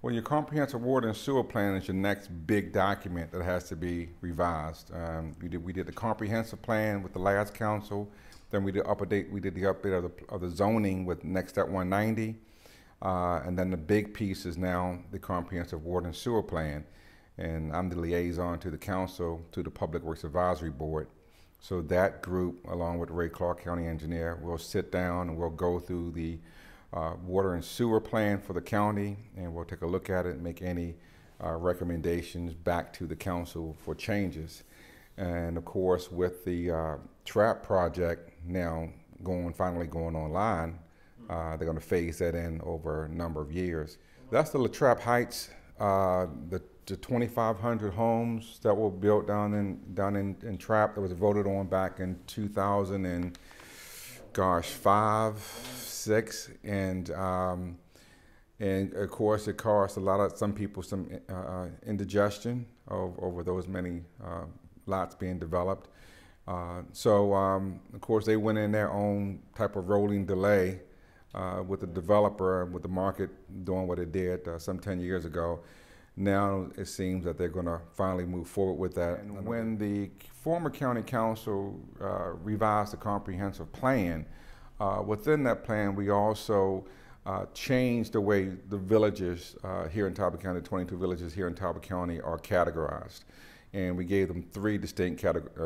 Well, your comprehensive water and sewer plan is your next big document that has to be revised. We did the comprehensive plan with the last council. Then we did the update of the zoning with Next Step 190. And then the big piece is now the comprehensive water and sewer plan. And I'm the liaison to the council, to the Public Works Advisory Board. So that group, along with Ray Clark County Engineer, will sit down and we'll go through the water and sewer plan for the county, and we'll take a look at it and make any recommendations back to the council for changes. And of course, with the TRAP project now finally going online, they're going to phase that in over a number of years. That's the LaTrappe Heights, the 2,500 homes that were built down in Trapp that was voted on back in 2005, 6, and of course it cost some people some indigestion over those many lots being developed. So of course they went in their own type of rolling delay with the developer, with the market doing what it did some 10 years ago. Now it seems that they're going to finally move forward with that. And when the former county council revised the comprehensive plan, within that plan we also changed the way the villages here in Talbot County, 22 villages here in Talbot County, are categorized. And we gave them 3 distinct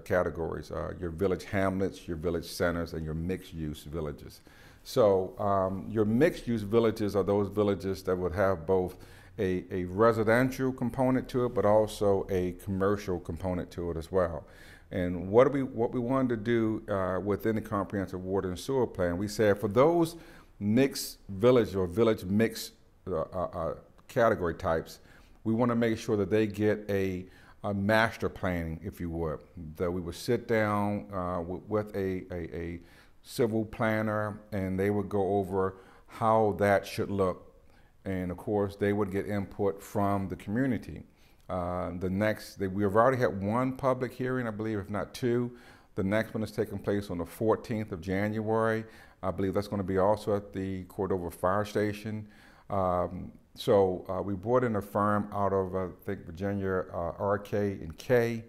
categories: your village hamlets, your village centers, and your mixed-use villages. So your mixed-use villages are those villages that would have both a residential component to it, but also a commercial component to it as well. And what we wanted to do within the comprehensive water and sewer plan, we said for those mixed village or village mixed category types, we want to make sure that they get a master planning, if you would, that we would sit down with a civil planner, and they would go over how that should look. And of course, they would get input from the community. We've already had 1 public hearing, I believe, if not 2. The next one is taking place on the 14th of January. I believe that's going to be also at the Cordova Fire Station. So we brought in a firm out of, I think, Virginia, RK&K.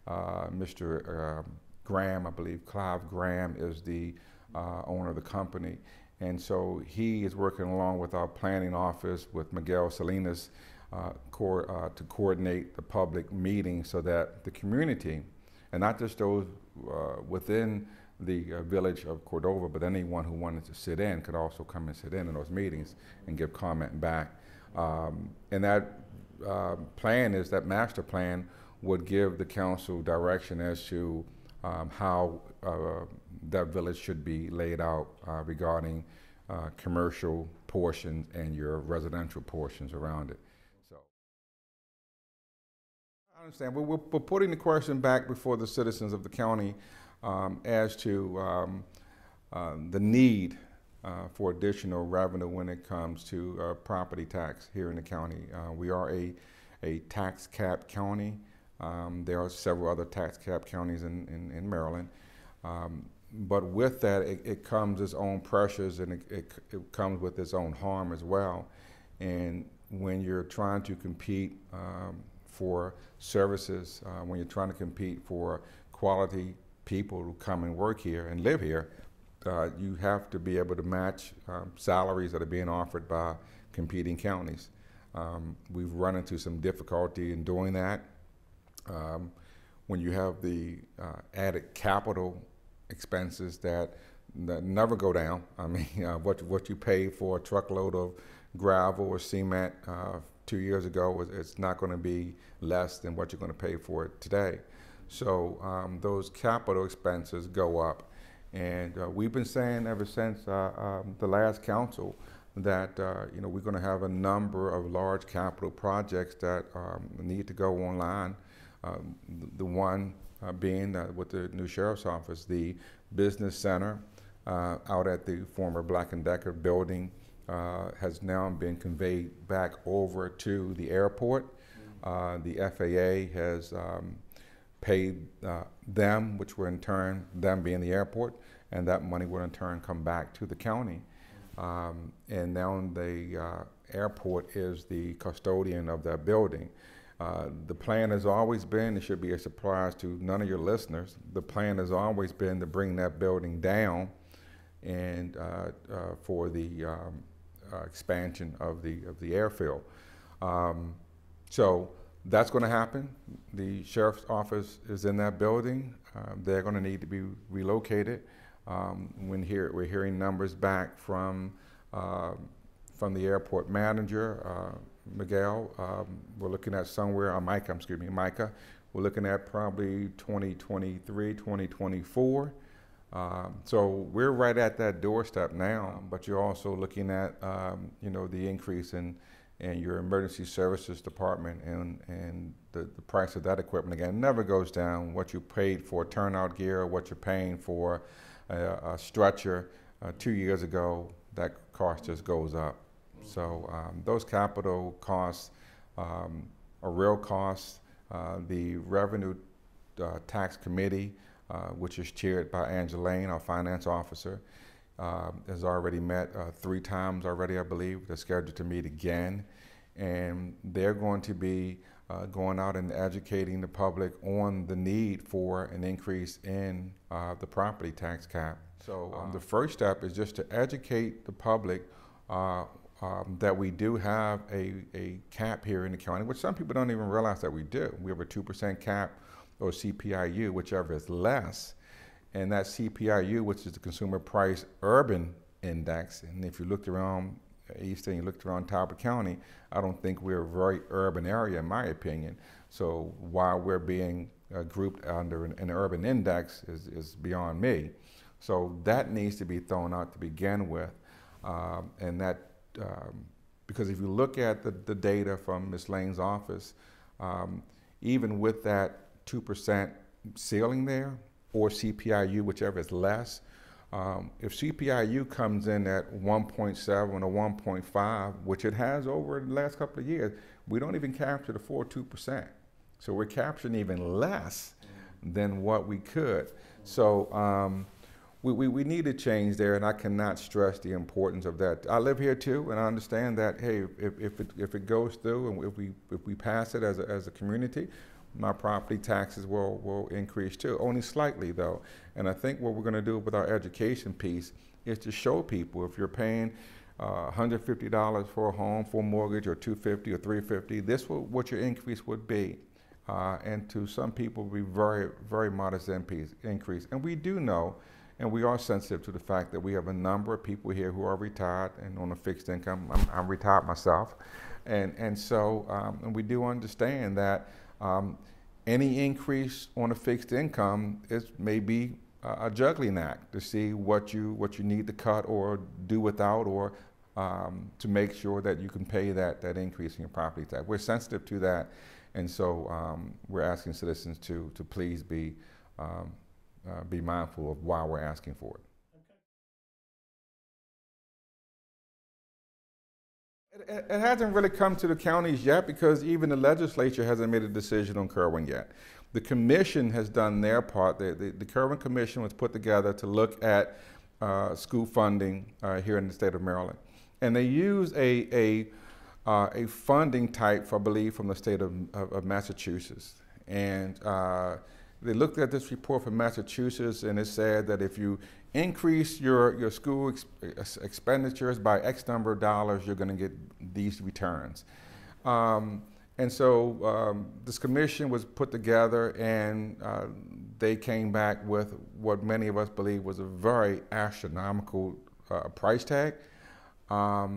Mr. Graham, I believe, Clive Graham is the owner of the company. And so he is working along with our planning office with Miguel Salinas to coordinate the public meeting so that the community, and not just those within the village of Cordova, but anyone who wanted to sit in could also come and sit in those meetings and give comment back. And that plan is, that master plan would give the council direction as to how that village should be laid out regarding commercial portions and your residential portions around it. So I understand. We're putting the question back before the citizens of the county as to the need for additional revenue when it comes to property tax here in the county. We are a tax cap county. There are several other tax cap counties in Maryland. But with that, it comes its own pressures, and it comes with its own harm as well. And when you're trying to compete for services, when you're trying to compete for quality people who come and work here and live here, you have to be able to match salaries that are being offered by competing counties. We've run into some difficulty in doing that. When you have the added capital expenses that never go down. I mean, what you pay for a truckload of gravel or cement 2 years ago, it's not going to be less than what you're going to pay for it today. So those capital expenses go up. And we've been saying ever since the last council that we're going to have a number of large capital projects that need to go online. The one being with the new sheriff's office, the business center out at the former Black & Decker building has now been conveyed back over to the airport. The FAA has paid them, which were in turn, them being the airport, and that money will in turn come back to the county. And now airport is the custodian of that building. The plan has always been, it should be a surprise to none of your listeners, the plan has always been to bring that building down and for the expansion of the airfield. So that's going to happen. The sheriff's office is in that building. They're going to need to be relocated. We're hearing numbers back from the airport manager, Miguel. We're looking at somewhere, Micah. We're looking at probably 2023, 2024. So we're right at that doorstep now, but you're also looking at, the increase in your emergency services department and the price of that equipment. Again, never goes down. What you paid for turnout gear, what you're paying for a stretcher 2 years ago, that cost just goes up. So those capital costs are real costs. The Revenue Tax Committee, which is chaired by Angela Lane, our finance officer, has already met 3 times already, I believe. They're scheduled to meet again. And they're going to be going out and educating the public on the need for an increase in the property tax cap. So the first step is just to educate the public that we do have a cap here in the county, which some people don't even realize that we do. We have a 2% cap or CPIU, whichever is less. And that CPIU, which is the Consumer Price Urban Index, and if you looked around Easton, you looked around Talbot County, I don't think we're a very urban area in my opinion. So while we're being grouped under an urban index is beyond me. So that needs to be thrown out to begin with. And that, because if you look at the data from Ms. Lane's office, even with that 2% ceiling there, or CPIU, whichever is less, if CPIU comes in at 1.7 or 1.5, which it has over the last couple of years, we don't even capture the full 2%. So we're capturing even less than what we could. So we need to change there, and I cannot stress the importance of that. I live here too, and I understand that, hey, if it goes through and if we pass it as a community, my property taxes will increase too, only slightly though. And I think what we're going to do with our education piece is to show people, if you're paying $150 for a home, for a mortgage, or $250 or $350, this will what your increase would be. And to some people, will be very, very modest increase. And we do know, and we are sensitive to the fact that we have a number of people here who are retired and on a fixed income. I'm retired myself. And so and we do understand that any increase on a fixed income is maybe a juggling act to see what you need to cut or do without, or to make sure that you can pay that increase in your property tax. We're sensitive to that, and so we're asking citizens to please be mindful of why we're asking for it. It hasn't really come to the counties yet, because even the legislature hasn't made a decision on Kerwin yet. The commission has done their part. The Kerwin Commission was put together to look at school funding here in the state of Maryland. And they used a funding type, I believe, from the state of Massachusetts. And they looked at this report from Massachusetts, and it said that if you increase your school expenditures by X number of dollars, you're going to get these returns. And so this commission was put together, and they came back with what many of us believe was a very astronomical price tag. I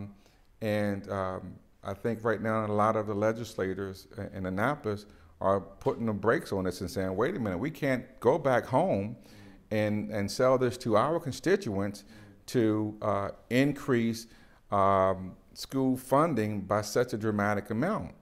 think right now a lot of the legislators in Annapolis are putting the brakes on this and saying, wait a minute, we can't go back home and sell this to our constituents to increase school funding by such a dramatic amount.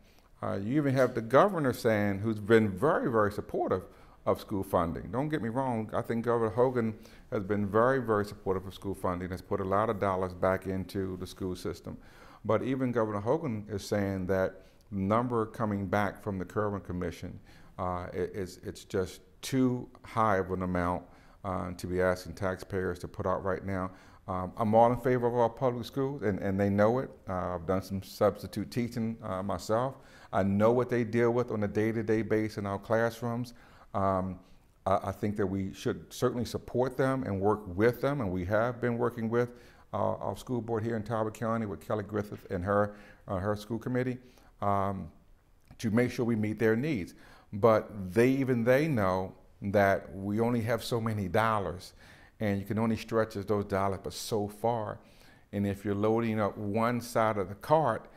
You even have the governor saying, who's been very, very supportive of school funding. Don't get me wrong, I think Governor Hogan has been very, very supportive of school funding, has put a lot of dollars back into the school system. But even Governor Hogan is saying that the number coming back from the Kerwin Commission, it's just too high of an amount to be asking taxpayers to put out right now. I'm all in favor of our public schools, and they know it. I've done some substitute teaching myself. I know what they deal with on a day-to-day basis in our classrooms. I think that we should certainly support them and work with them, and we have been working with our school board here in Talbot County with Kelly Griffith and her school committee to make sure we meet their needs. But they know that we only have so many dollars, and you can only stretch those dollars but so far. And if you're loading up one side of the cart,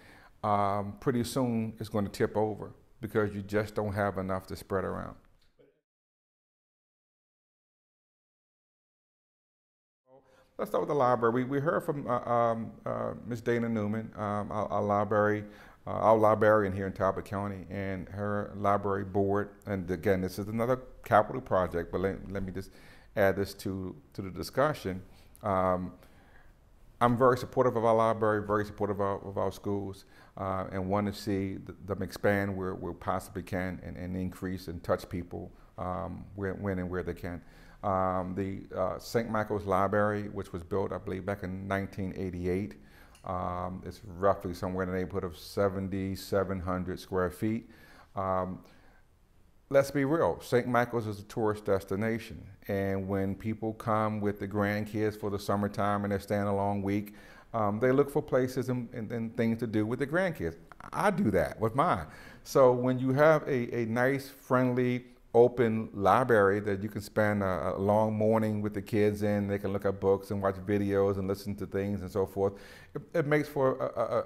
pretty soon it's going to tip over because you just don't have enough to spread around. Let's start with the library. We heard from Ms. Dana Newman, our librarian here in Talbot County, and her library board. And again, this is another capital project, but let me just add this to the discussion. I'm very supportive of our library, very supportive of our schools, and want to see them expand where we possibly can and increase and touch people when and where they can. The St. Michael's Library, which was built, I believe, back in 1988, it's roughly somewhere in the neighborhood of 7,700 square feet. Let's be real, St. Michael's is a tourist destination, and when people come with the grandkids for the summertime and they're staying a long week, they look for places and things to do with the grandkids. I do that with mine. So when you have a nice, friendly, open library that you can spend a long morning with the kids in, they can look at books and watch videos and listen to things and so forth, it makes for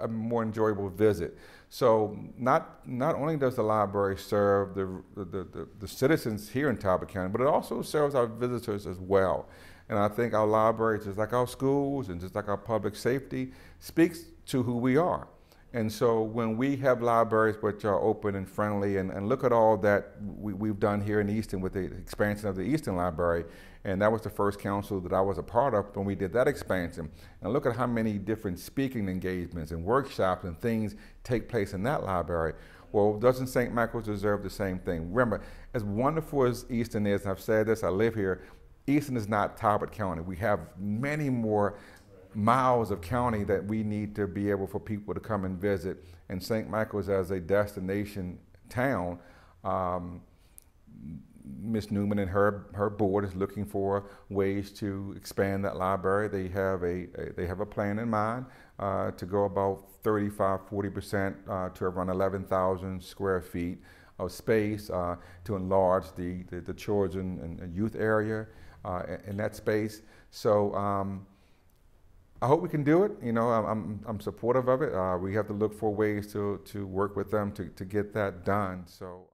a more enjoyable visit. So not only does the library serve the citizens here in Talbot County, but it also serves our visitors as well. And I think our library, just like our schools and just like our public safety, speaks to who we are. And so when we have libraries which are open and friendly, and look at all that we've done here in Easton with the expansion of the Easton Library, and that was the first council that I was a part of when we did that expansion. And look at how many different speaking engagements and workshops and things take place in that library. Well, doesn't St. Michael's deserve the same thing? Remember, as wonderful as Easton is, and I've said this, I live here, Easton is not Talbot County. We have many more miles of county that we need to be able for people to come and visit. And St. Michael's as a destination town, Ms. Newman and her board is looking for ways to expand that library. They have a plan in mind to go about 35–40% to around 11,000 square feet of space to enlarge the children and youth area in that space. So I hope we can do it. You know, I'm supportive of it. We have to look for ways to work with them to get that done. So.